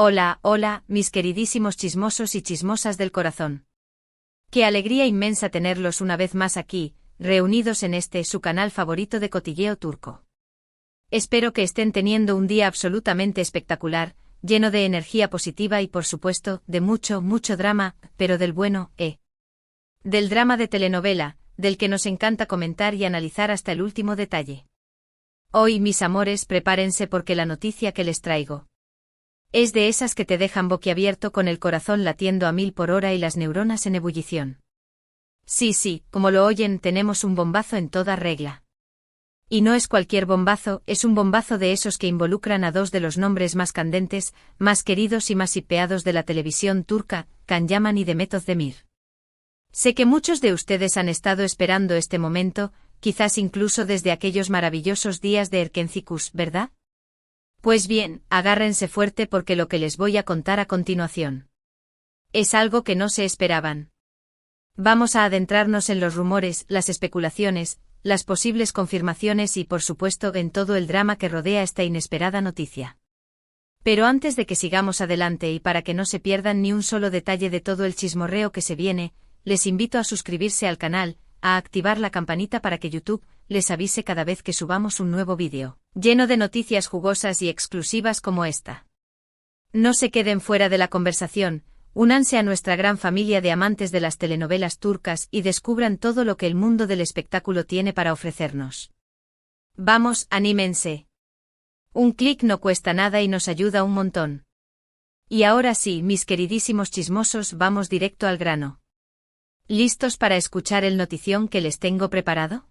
Hola, hola, mis queridísimos chismosos y chismosas del corazón. Qué alegría inmensa tenerlos una vez más aquí, reunidos en su canal favorito de cotilleo turco. Espero que estén teniendo un día absolutamente espectacular, lleno de energía positiva y por supuesto, de mucho, mucho drama, pero del bueno, del drama de telenovela, del que nos encanta comentar y analizar hasta el último detalle. Hoy, mis amores, prepárense porque la noticia que les traigo es de esas que te dejan boquiabierto con el corazón latiendo a 1000 por hora y las neuronas en ebullición. Sí, como lo oyen, tenemos un bombazo en toda regla. Y no es cualquier bombazo, es un bombazo de esos que involucran a dos de los nombres más candentes, más queridos y más hipeados de la televisión turca, Can Yaman y Demet Özdemir. Sé que muchos de ustedes han estado esperando este momento, quizás incluso desde aquellos maravillosos días de Erkencikus, ¿verdad? Pues bien, agárrense fuerte porque lo que les voy a contar a continuación es algo que no se esperaban. Vamos a adentrarnos en los rumores, las especulaciones, las posibles confirmaciones y, por supuesto, en todo el drama que rodea esta inesperada noticia. Pero antes de que sigamos adelante y para que no se pierdan ni un solo detalle de todo el chismorreo que se viene, les invito a suscribirse al canal, a activar la campanita para que YouTube les avise cada vez que subamos un nuevo vídeo, lleno de noticias jugosas y exclusivas como esta. No se queden fuera de la conversación, únanse a nuestra gran familia de amantes de las telenovelas turcas y descubran todo lo que el mundo del espectáculo tiene para ofrecernos. Vamos, anímense. Un clic no cuesta nada y nos ayuda un montón. Y ahora sí, mis queridísimos chismosos, vamos directo al grano. ¿Listos para escuchar el notición que les tengo preparado?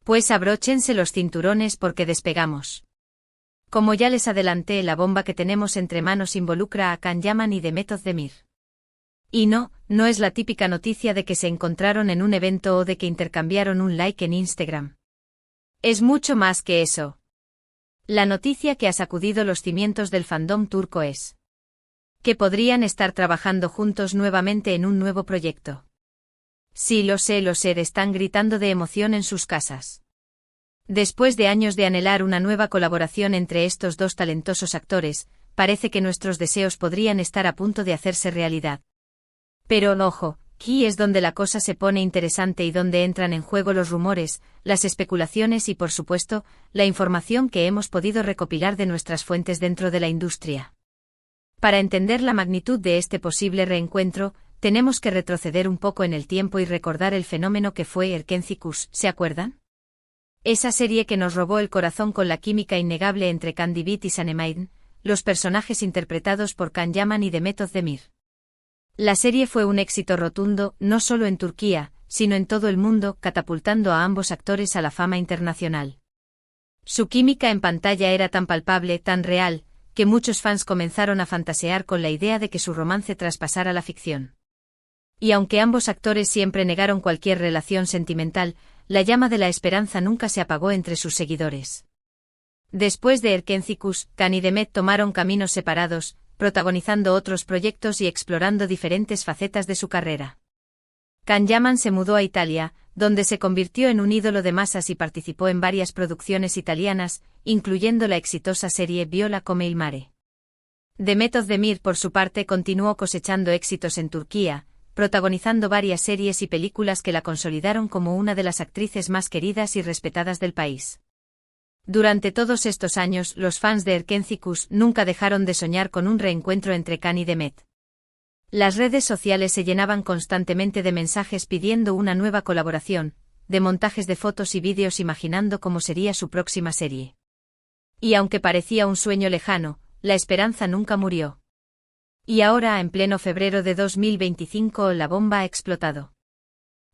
Pues abróchense los cinturones porque despegamos. Como ya les adelanté, la bomba que tenemos entre manos involucra a Can Yaman y Demet Özdemir. Y no es la típica noticia de que se encontraron en un evento o de que intercambiaron un like en Instagram. Es mucho más que eso. La noticia que ha sacudido los cimientos del fandom turco es que podrían estar trabajando juntos nuevamente en un nuevo proyecto. Sí, lo sé, están gritando de emoción en sus casas. Después de años de anhelar una nueva colaboración entre estos dos talentosos actores, parece que nuestros deseos podrían estar a punto de hacerse realidad. Pero, ojo, aquí es donde la cosa se pone interesante y donde entran en juego los rumores, las especulaciones y, por supuesto, la información que hemos podido recopilar de nuestras fuentes dentro de la industria. Para entender la magnitud de este posible reencuentro, tenemos que retroceder un poco en el tiempo y recordar el fenómeno que fue Erkencikus, ¿se acuerdan? Esa serie que nos robó el corazón con la química innegable entre Can Divit y Sanem, los personajes interpretados por Can Yaman y Demet Özdemir. La serie fue un éxito rotundo, no solo en Turquía, sino en todo el mundo, catapultando a ambos actores a la fama internacional. Su química en pantalla era tan palpable, tan real, que muchos fans comenzaron a fantasear con la idea de que su romance traspasara la ficción. Y aunque ambos actores siempre negaron cualquier relación sentimental, la llama de la esperanza nunca se apagó entre sus seguidores. Después de Erkencikus, Can y Demet tomaron caminos separados, protagonizando otros proyectos y explorando diferentes facetas de su carrera. Can Yaman se mudó a Italia, donde se convirtió en un ídolo de masas y participó en varias producciones italianas, incluyendo la exitosa serie Viola come il mare. Demet Özdemir, por su parte, continuó cosechando éxitos en Turquía, protagonizando varias series y películas que la consolidaron como una de las actrices más queridas y respetadas del país. Durante todos estos años, los fans de Erkencikus nunca dejaron de soñar con un reencuentro entre Can y Demet. Las redes sociales se llenaban constantemente de mensajes pidiendo una nueva colaboración, de montajes de fotos y vídeos imaginando cómo sería su próxima serie. Y aunque parecía un sueño lejano, la esperanza nunca murió. Y ahora, en pleno febrero de 2025, la bomba ha explotado.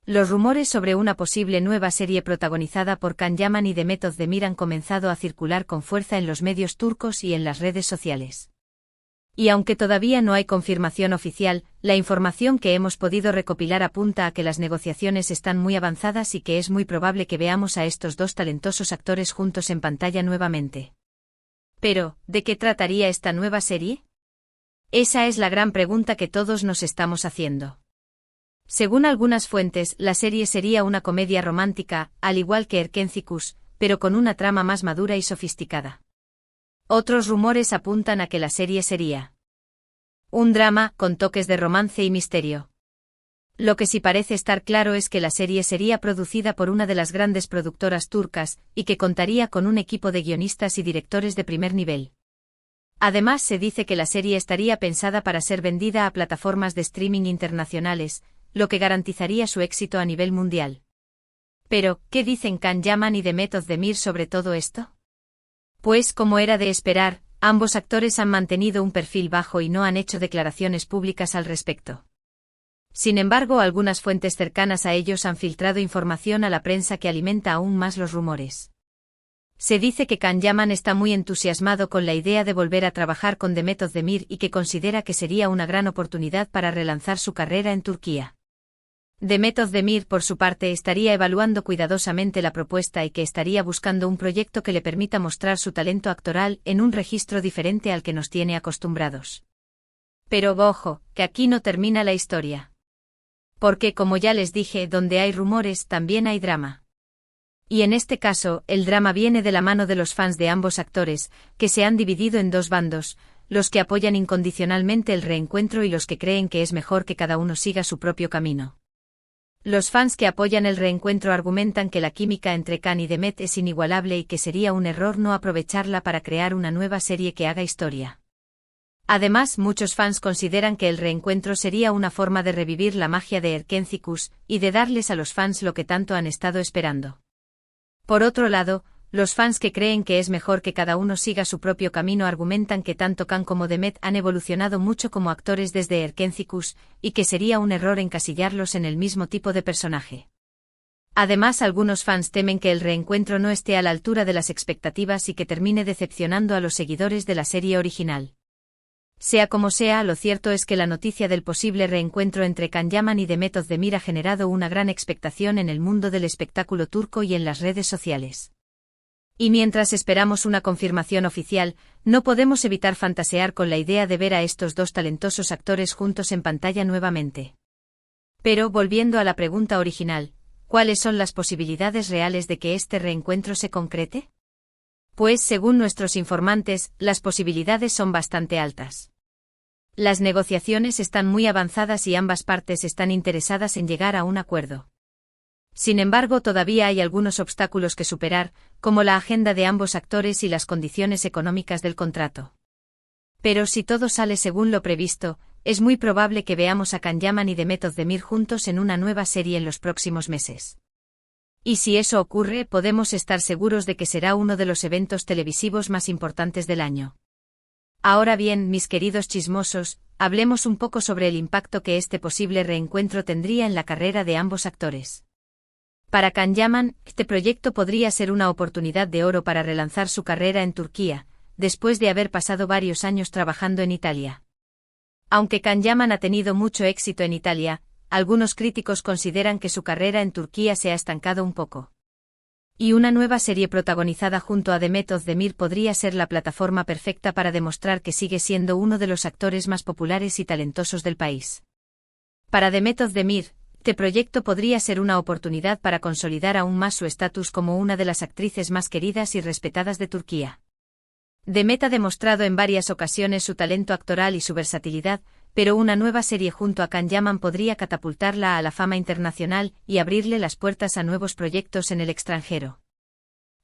Los rumores sobre una posible nueva serie protagonizada por Can Yaman y Demet Özdemir han comenzado a circular con fuerza en los medios turcos y en las redes sociales. Y aunque todavía no hay confirmación oficial, la información que hemos podido recopilar apunta a que las negociaciones están muy avanzadas y que es muy probable que veamos a estos dos talentosos actores juntos en pantalla nuevamente. Pero, ¿de qué trataría esta nueva serie? Esa es la gran pregunta que todos nos estamos haciendo. Según algunas fuentes, la serie sería una comedia romántica, al igual que Erkencikus, pero con una trama más madura y sofisticada. Otros rumores apuntan a que la serie sería Un drama, con toques de romance y misterio. Lo que sí parece estar claro es que la serie sería producida por una de las grandes productoras turcas, y que contaría con un equipo de guionistas y directores de primer nivel. Además, se dice que la serie estaría pensada para ser vendida a plataformas de streaming internacionales, lo que garantizaría su éxito a nivel mundial. Pero, ¿qué dicen Can Yaman y Demet Özdemir sobre todo esto? Pues, como era de esperar, ambos actores han mantenido un perfil bajo y no han hecho declaraciones públicas al respecto. Sin embargo, algunas fuentes cercanas a ellos han filtrado información a la prensa que alimenta aún más los rumores. Se dice que Can Yaman está muy entusiasmado con la idea de volver a trabajar con Demet Özdemir y que considera que sería una gran oportunidad para relanzar su carrera en Turquía. Demet Özdemir, por su parte, estaría evaluando cuidadosamente la propuesta y que estaría buscando un proyecto que le permita mostrar su talento actoral en un registro diferente al que nos tiene acostumbrados. Pero ojo, que aquí no termina la historia. Porque, como ya les dije, donde hay rumores también hay drama. Y en este caso, el drama viene de la mano de los fans de ambos actores, que se han dividido en dos bandos, los que apoyan incondicionalmente el reencuentro y los que creen que es mejor que cada uno siga su propio camino. Los fans que apoyan el reencuentro argumentan que la química entre Can y Demet es inigualable y que sería un error no aprovecharla para crear una nueva serie que haga historia. Además, muchos fans consideran que el reencuentro sería una forma de revivir la magia de Erkencikus y de darles a los fans lo que tanto han estado esperando. Por otro lado, los fans que creen que es mejor que cada uno siga su propio camino argumentan que tanto Can como Demet han evolucionado mucho como actores desde Erkencikus, y que sería un error encasillarlos en el mismo tipo de personaje. Además, algunos fans temen que el reencuentro no esté a la altura de las expectativas y que termine decepcionando a los seguidores de la serie original. Sea como sea, lo cierto es que la noticia del posible reencuentro entre Can Yaman y Demet Özdemir ha generado una gran expectación en el mundo del espectáculo turco y en las redes sociales. Y mientras esperamos una confirmación oficial, no podemos evitar fantasear con la idea de ver a estos dos talentosos actores juntos en pantalla nuevamente. Pero, volviendo a la pregunta original, ¿cuáles son las posibilidades reales de que este reencuentro se concrete? Pues, según nuestros informantes, las posibilidades son bastante altas. Las negociaciones están muy avanzadas y ambas partes están interesadas en llegar a un acuerdo. Sin embargo, todavía hay algunos obstáculos que superar, como la agenda de ambos actores y las condiciones económicas del contrato. Pero si todo sale según lo previsto, es muy probable que veamos a Can Yaman y Demet Özdemir juntos en una nueva serie en los próximos meses. Y si eso ocurre, podemos estar seguros de que será uno de los eventos televisivos más importantes del año. Ahora bien, mis queridos chismosos, hablemos un poco sobre el impacto que este posible reencuentro tendría en la carrera de ambos actores. Para Can Yaman, este proyecto podría ser una oportunidad de oro para relanzar su carrera en Turquía, después de haber pasado varios años trabajando en Italia. Aunque Can Yaman ha tenido mucho éxito en Italia, algunos críticos consideran que su carrera en Turquía se ha estancado un poco. Y una nueva serie protagonizada junto a Demet Özdemir podría ser la plataforma perfecta para demostrar que sigue siendo uno de los actores más populares y talentosos del país. Para Demet Özdemir, este proyecto podría ser una oportunidad para consolidar aún más su estatus como una de las actrices más queridas y respetadas de Turquía. Demet ha demostrado en varias ocasiones su talento actoral y su versatilidad, pero una nueva serie junto a Can Yaman podría catapultarla a la fama internacional y abrirle las puertas a nuevos proyectos en el extranjero.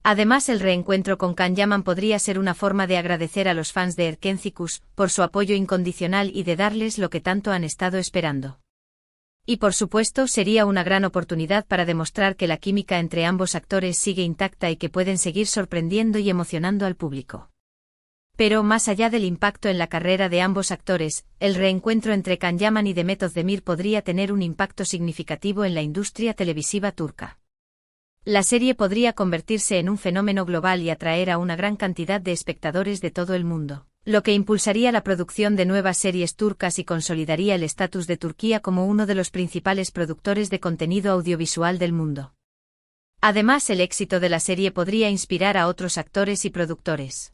Además, el reencuentro con Can Yaman podría ser una forma de agradecer a los fans de Erkencikus por su apoyo incondicional y de darles lo que tanto han estado esperando. Y por supuesto, sería una gran oportunidad para demostrar que la química entre ambos actores sigue intacta y que pueden seguir sorprendiendo y emocionando al público. Pero más allá del impacto en la carrera de ambos actores, el reencuentro entre Can Yaman y Demet Özdemir podría tener un impacto significativo en la industria televisiva turca. La serie podría convertirse en un fenómeno global y atraer a una gran cantidad de espectadores de todo el mundo, lo que impulsaría la producción de nuevas series turcas y consolidaría el estatus de Turquía como uno de los principales productores de contenido audiovisual del mundo. Además, el éxito de la serie podría inspirar a otros actores y productores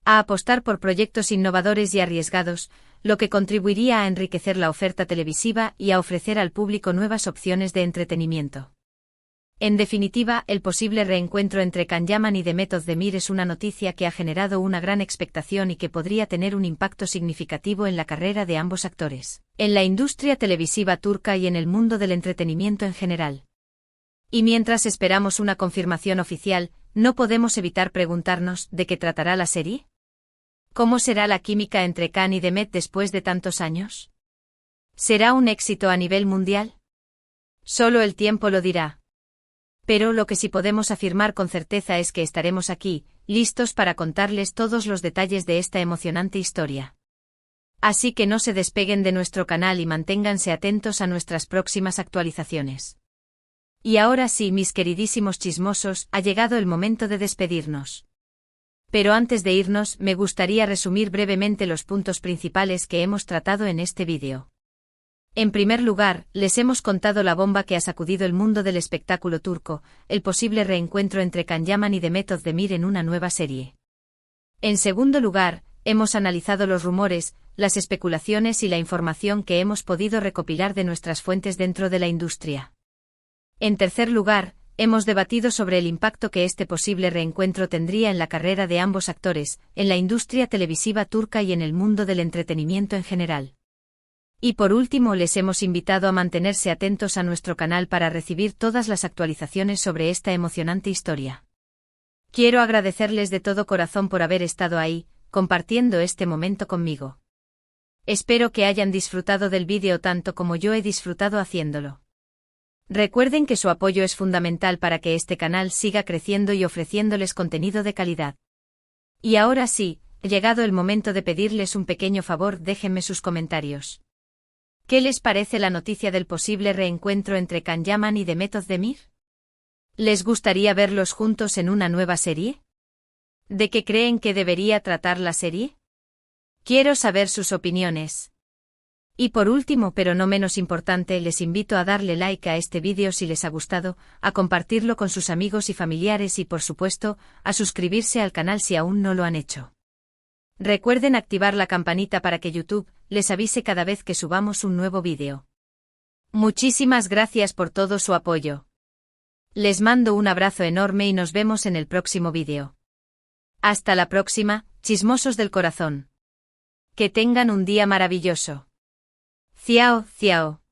a apostar por proyectos innovadores y arriesgados, lo que contribuiría a enriquecer la oferta televisiva y a ofrecer al público nuevas opciones de entretenimiento. En definitiva, el posible reencuentro entre Can Yaman y Demet Özdemir es una noticia que ha generado una gran expectación y que podría tener un impacto significativo en la carrera de ambos actores, en la industria televisiva turca y en el mundo del entretenimiento en general. Y mientras esperamos una confirmación oficial, no podemos evitar preguntarnos ¿de qué tratará la serie? ¿Cómo será la química entre Can y Demet después de tantos años? ¿Será un éxito a nivel mundial? Solo el tiempo lo dirá. Pero lo que sí podemos afirmar con certeza es que estaremos aquí, listos para contarles todos los detalles de esta emocionante historia. Así que no se despeguen de nuestro canal y manténganse atentos a nuestras próximas actualizaciones. Y ahora sí, mis queridísimos chismosos, ha llegado el momento de despedirnos. Pero antes de irnos, me gustaría resumir brevemente los puntos principales que hemos tratado en este vídeo. En primer lugar, les hemos contado la bomba que ha sacudido el mundo del espectáculo turco, el posible reencuentro entre Can Yaman y Demet Özdemir en una nueva serie. En segundo lugar, hemos analizado los rumores, las especulaciones y la información que hemos podido recopilar de nuestras fuentes dentro de la industria. En tercer lugar, hemos debatido sobre el impacto que este posible reencuentro tendría en la carrera de ambos actores, en la industria televisiva turca y en el mundo del entretenimiento en general. Y por último, les hemos invitado a mantenerse atentos a nuestro canal para recibir todas las actualizaciones sobre esta emocionante historia. Quiero agradecerles de todo corazón por haber estado ahí, compartiendo este momento conmigo. Espero que hayan disfrutado del vídeo tanto como yo he disfrutado haciéndolo. Recuerden que su apoyo es fundamental para que este canal siga creciendo y ofreciéndoles contenido de calidad. Y ahora sí, llegado el momento de pedirles un pequeño favor, déjenme sus comentarios. ¿Qué les parece la noticia del posible reencuentro entre Can Yaman y Demet Özdemir? ¿Les gustaría verlos juntos en una nueva serie? ¿De qué creen que debería tratar la serie? Quiero saber sus opiniones. Y por último, pero no menos importante, les invito a darle like a este vídeo si les ha gustado, a compartirlo con sus amigos y familiares y por supuesto, a suscribirse al canal si aún no lo han hecho. Recuerden activar la campanita para que YouTube les avise cada vez que subamos un nuevo vídeo. Muchísimas gracias por todo su apoyo. Les mando un abrazo enorme y nos vemos en el próximo vídeo. Hasta la próxima, chismosos del corazón. Que tengan un día maravilloso. Ciao, ciao.